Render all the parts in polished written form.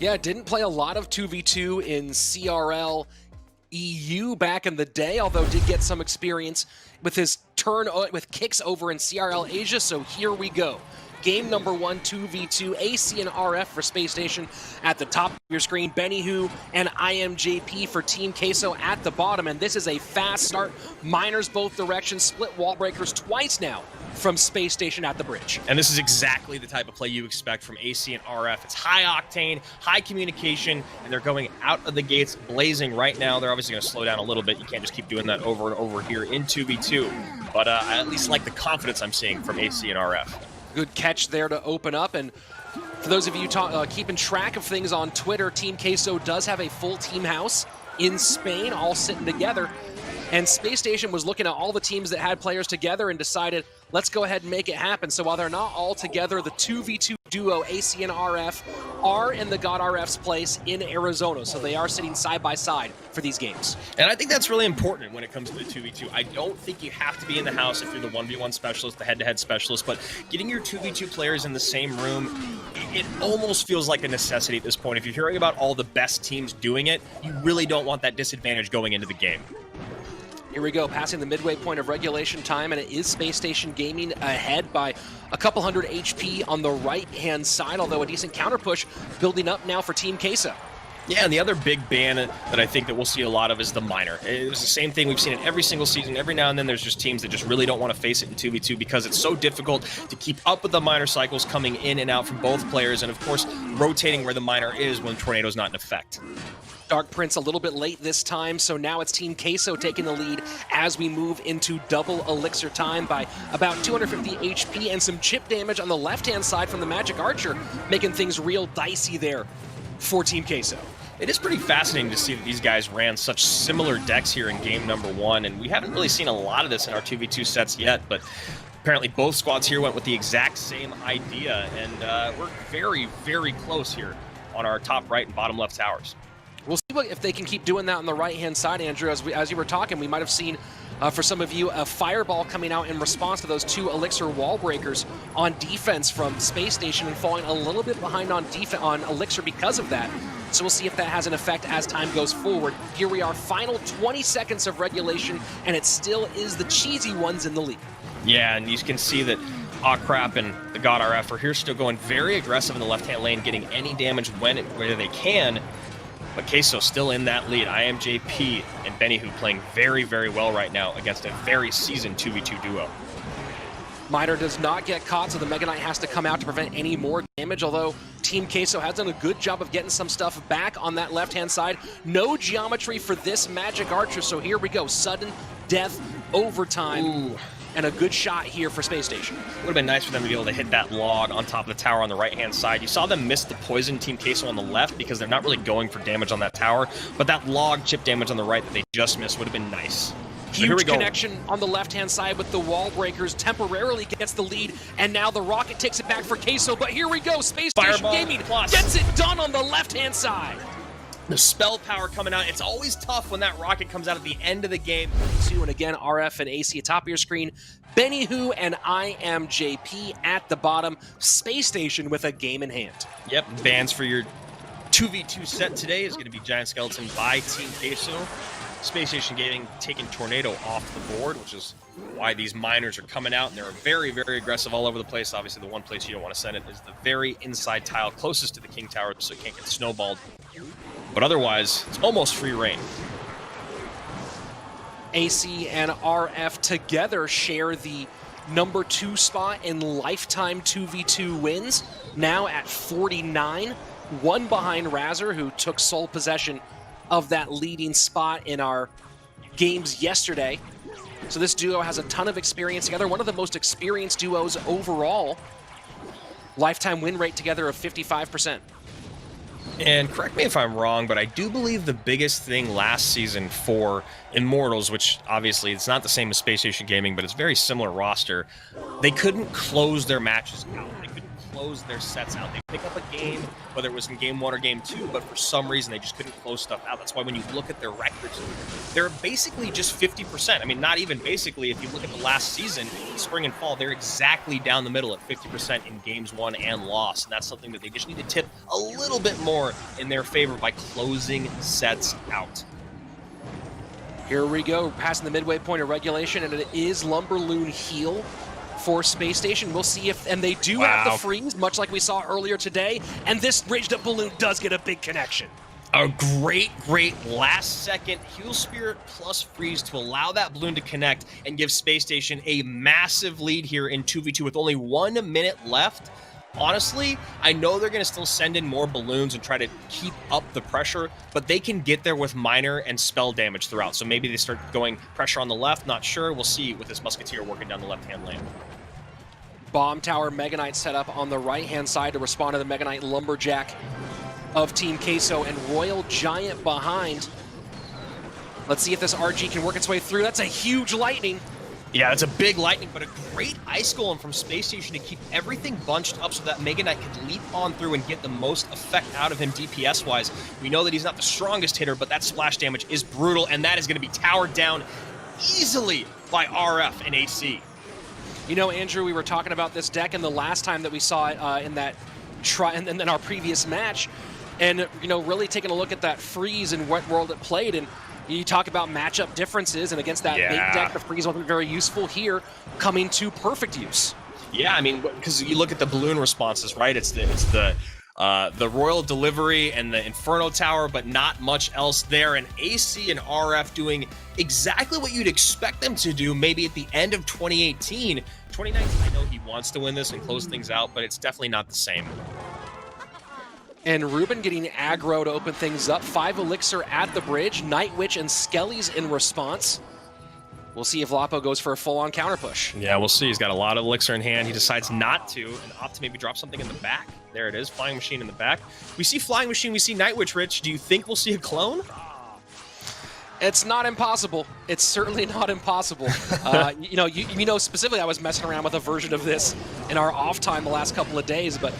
Yeah, didn't play a lot of 2v2 in CRL EU back in the day, although did get some experience with his turn with kicks over in CRL Asia, so here we go. Game number 1, 2v2, AC and RF for Space Station at the top of your screen, Benny Who and IMJP for Team Queso at the bottom, and this is a fast start. Miners both directions, split wall breakers twice now from Space Station at the bridge. And this is exactly the type of play you expect from AC and RF. It's high octane, high communication, and they're going out of the gates blazing right now. They're obviously going to slow down a little bit. You can't just keep doing that over and over here in 2v2. But I at least like the confidence I'm seeing from AC and RF. Good catch there to open up. And for those of you keeping track of things on Twitter, Team Queso does have a full team house in Spain, all sitting together. And Space Station was looking at all the teams that had players together and decided, let's go ahead and make it happen. So while they're not all together, the 2v2 duo, AC and RF, are in the God RF's place in Arizona. So they are sitting side by side for these games. And I think that's really important when it comes to the 2v2. I don't think you have to be in the house if you're the 1v1 specialist, the head-to-head specialist, but getting your 2v2 players in the same room, it almost feels like a necessity at this point. If you're hearing about all the best teams doing it, you really don't want that disadvantage going into the game. Here we go, passing the midway point of regulation time, and it is Space Station Gaming ahead by a couple hundred HP on the right-hand side, although a decent counter push building up now for Team Queso. Yeah, and the other big ban that I think that we'll see a lot of is the miner. It was the same thing we've seen in every single season. Every now and then there's just teams that just really don't want to face it in 2v2 because it's so difficult to keep up with the miner cycles coming in and out from both players, and of course, rotating where the miner is when Tornado's not in effect. Dark Prince a little bit late this time, so now it's Team Queso taking the lead as we move into double elixir time by about 250 HP and some chip damage on the left-hand side from the Magic Archer, making things real dicey there for Team Queso. It is pretty fascinating to see that these guys ran such similar decks here in game number 1, and we haven't really seen a lot of this in our 2v2 sets yet, but apparently both squads here went with the exact same idea, and we're very, very close here on our top right and bottom left towers. We'll see if they can keep doing that on the right-hand side, Andrew. As you were talking, we might have seen, for some of you, a fireball coming out in response to those 2 elixir wall breakers on defense from Space Station and falling a little bit behind on elixir because of that. So we'll see if that has an effect as time goes forward. Here we are, final 20 seconds of regulation, and it still is the cheesy ones in the lead. Yeah, and you can see that Crap and the God RF are here still going very aggressive in the left-hand lane, getting any damage where they can. But Queso still in that lead. IMJP and Benny Who playing very, very well right now against a very seasoned 2v2 duo. Miner does not get caught, so the Mega Knight has to come out to prevent any more damage, although Team Queso has done a good job of getting some stuff back on that left-hand side. No geometry for this Magic Archer, so here we go. Sudden death, overtime. Ooh. And a good shot here for Space Station. Would have been nice for them to be able to hit that log on top of the tower on the right-hand side. You saw them miss the poison Team Queso on the left because they're not really going for damage on that tower, but that log chip damage on the right that they just missed would have been nice. Huge connection on the left-hand side with the wall breakers, temporarily gets the lead, and now the rocket takes it back for Queso, but here we go, Space Station Gaming gets it done on the left-hand side. The spell power coming out. It's always tough when that rocket comes out at the end of the game. And again, RF and AC at top of your screen. Benny Who and IMJP at the bottom. Space Station with a game in hand. Yep, bans for your 2v2 set today is going to be Giant Skeleton by Team Queso. Space Station Gaming taking Tornado off the board, which is why these miners are coming out, and they're very, very aggressive all over the place. Obviously, the one place you don't want to send it is the very inside tile closest to the King Tower, so it can't get snowballed. But otherwise, it's almost free reign. AC and RF together share the number 2 spot in lifetime 2v2 wins, now at 49. One behind Razzer, who took sole possession of that leading spot in our games yesterday. So this duo has a ton of experience together, one of the most experienced duos overall. Lifetime win rate together of 55%. And correct me if I'm wrong, but I do believe the biggest thing last season for Immortals, which obviously it's not the same as Space Station Gaming, but it's very similar roster, they couldn't close their matches out. They couldn't close their sets out. They pick up a game, whether it was in game 1 or game 2, but for some reason they just couldn't close stuff out. That's why when you look at their records, they're basically just 50%. I mean, not even basically. If you look at the last season, spring and fall, they're exactly down the middle at 50% in games won and lost. And that's something that they just need to tip a little bit more in their favor by closing sets out. Here we go, passing the midway point of regulation, and it is Lumberloon heel for Space Station. We'll see if, and they do have the freeze, much like we saw earlier today, and this raised up balloon does get a big connection. A great last second Heal Spirit plus freeze to allow that balloon to connect and give Space Station a massive lead here in 2v2 with only 1 minute left. Honestly, I know they're going to still send in more balloons and try to keep up the pressure, but they can get there with minor and spell damage throughout. So maybe they start going pressure on the left, not sure. We'll see with this Musketeer working down the left-hand lane. Bomb Tower Mega Knight set up on the right-hand side to respond to the Mega Knight Lumberjack of Team Queso, and Royal Giant behind. Let's see if this RG can work its way through. That's a huge lightning. Yeah, it's a big lightning, but a great Ice Golem from Space Station to keep everything bunched up so that Mega Knight could leap on through and get the most effect out of him DPS-wise. We know that he's not the strongest hitter, but that splash damage is brutal, and that is going to be towered down easily by RF and AC. You know, Andrew, we were talking about this deck and the last time that we saw it in that and then our previous match, and you know, really taking a look at that freeze and what world it played, and you talk about matchup differences, and against that big deck, the freeze wasn't very useful here, coming to perfect use. Yeah, I mean, because you look at the balloon responses, right? It's the Royal Delivery and the Inferno Tower, but not much else there. And AC and RF doing exactly what you'd expect them to do maybe at the end of 2018. 2019, I know he wants to win this and close things out, but it's definitely not the same. And Ruben getting aggro to open things up. 5 Elixir at the bridge. Night Witch and Skelly's in response. We'll see if Lapo goes for a full-on counter push. Yeah, we'll see. He's got a lot of Elixir in hand. He decides not to, and opt to maybe drop something in the back. There it is, Flying Machine in the back. We see Flying Machine, we see Night Witch, Rich. Do you think we'll see a clone? It's not impossible. It's certainly not impossible. You know, specifically I was messing around with a version of this in our off time the last couple of days, but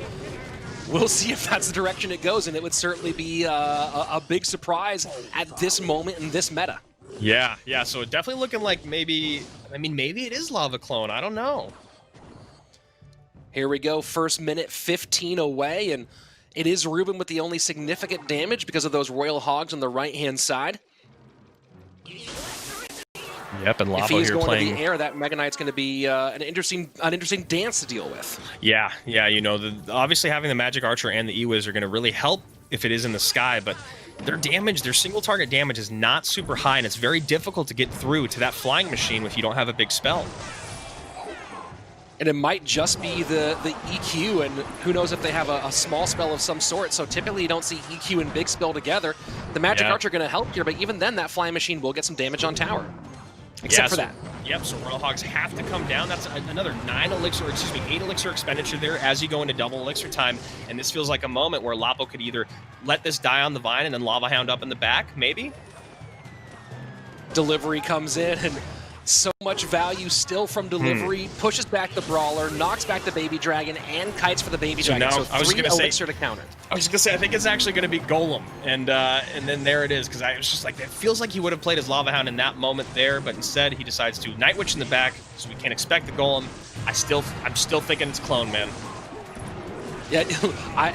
we'll see if that's the direction it goes, and it would certainly be a big surprise at this moment in this meta. Yeah, so definitely looking like maybe it is Lava Clone. I don't know. Here we go, first minute 15 away, and it is Ruben with the only significant damage because of those Royal Hogs on the right-hand side. Yep, and Lavo if he's here going playing to the air, that Mega Knight's going to be an interesting dance to deal with. Yeah, you know, obviously having the Magic Archer and the E-Wiz are going to really help if it is in the sky, but their damage, their single target damage is not super high, and it's very difficult to get through to that Flying Machine if you don't have a big spell. And it might just be the EQ, and who knows if they have a small spell of some sort. So typically you don't see EQ and big spell together. The Magic Archer are going to help here, but even then that Flying Machine will get some damage on tower. Except for that. Yep, so Royal Hogs have to come down. That's another 8 Elixir expenditure there as you go into double Elixir time. And this feels like a moment where Lapo could either let this die on the vine and then Lava Hound up in the back, maybe? Delivery comes in, and so much value still from Delivery. Pushes back the Brawler, knocks back the Baby Dragon, and kites for the Baby Dragon. Now, So 3 Elixir to counter. I was just going to say, I think it's actually going to be Golem. And then there it is, because I was just like, it feels like he would have played as Lava Hound in that moment there, but instead he decides to Night Witch in the back, so we can't expect the Golem. I'm still thinking it's Clone, man. Yeah,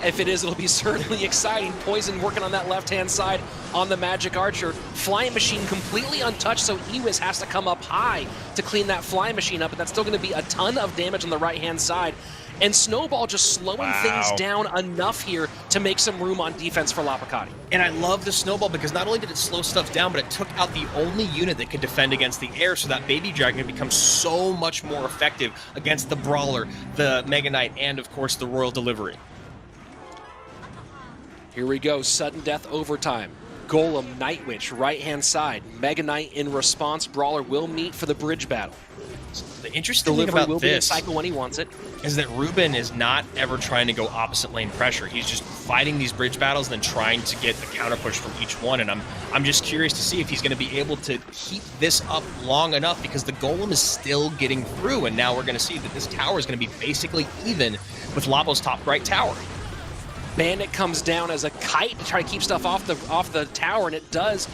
if it is, it'll be certainly exciting. Poison working on that left-hand side on the Magic Archer. Flying Machine completely untouched, so Ewiz has to come up high to clean that Flying Machine up, but that's still going to be a ton of damage on the right-hand side. And Snowball just slowing things down enough here to make some room on defense for Lapacati. And I love the Snowball because not only did it slow stuff down, but it took out the only unit that could defend against the air, so that Baby Dragon becomes so much more effective against the Brawler, the Mega Knight, and of course the Royal Delivery. Here we go, sudden death overtime. Golem, Night Witch, right-hand side. Mega Knight in response. Brawler will meet for the bridge battle. The interesting thing Delivery about will be in this cycle when he wants it. is that Ruben is not ever trying to go opposite lane pressure. He's just fighting these bridge battles and then trying to get the counter push from each one. And I'm just curious to see if he's going to be able to keep this up long enough, because the golem is still getting through. And now we're going to see that this tower is going to be basically even with Labo's top right tower. Bandit comes down as a kite to try to keep stuff off the tower, and it does.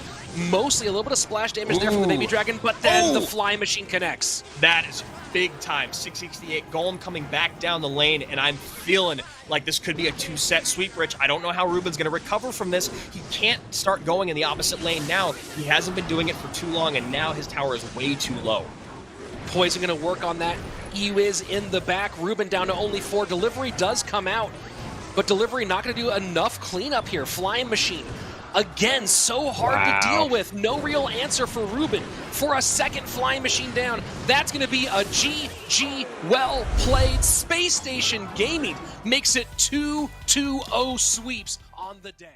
Mostly a little bit of splash damage there from the baby dragon, but then the flying machine connects. That is big time. 668 golem coming back down the lane, and I'm feeling like this could be a two-set sweep, Rich. I don't know how Ruben's going to recover from this. He can't start going in the opposite lane now. He hasn't been doing it for too long, and now his tower is way too low. Poison going to work on that. EU is in the back. Ruben down to only 4. Delivery does come out, but Delivery not going to do enough cleanup here. Flying machine, again, so hard to deal with. No real answer for Ruben for a second flying machine down. That's going to be a GG. Well played. Space Station Gaming makes it 2-2-0 sweeps on the day.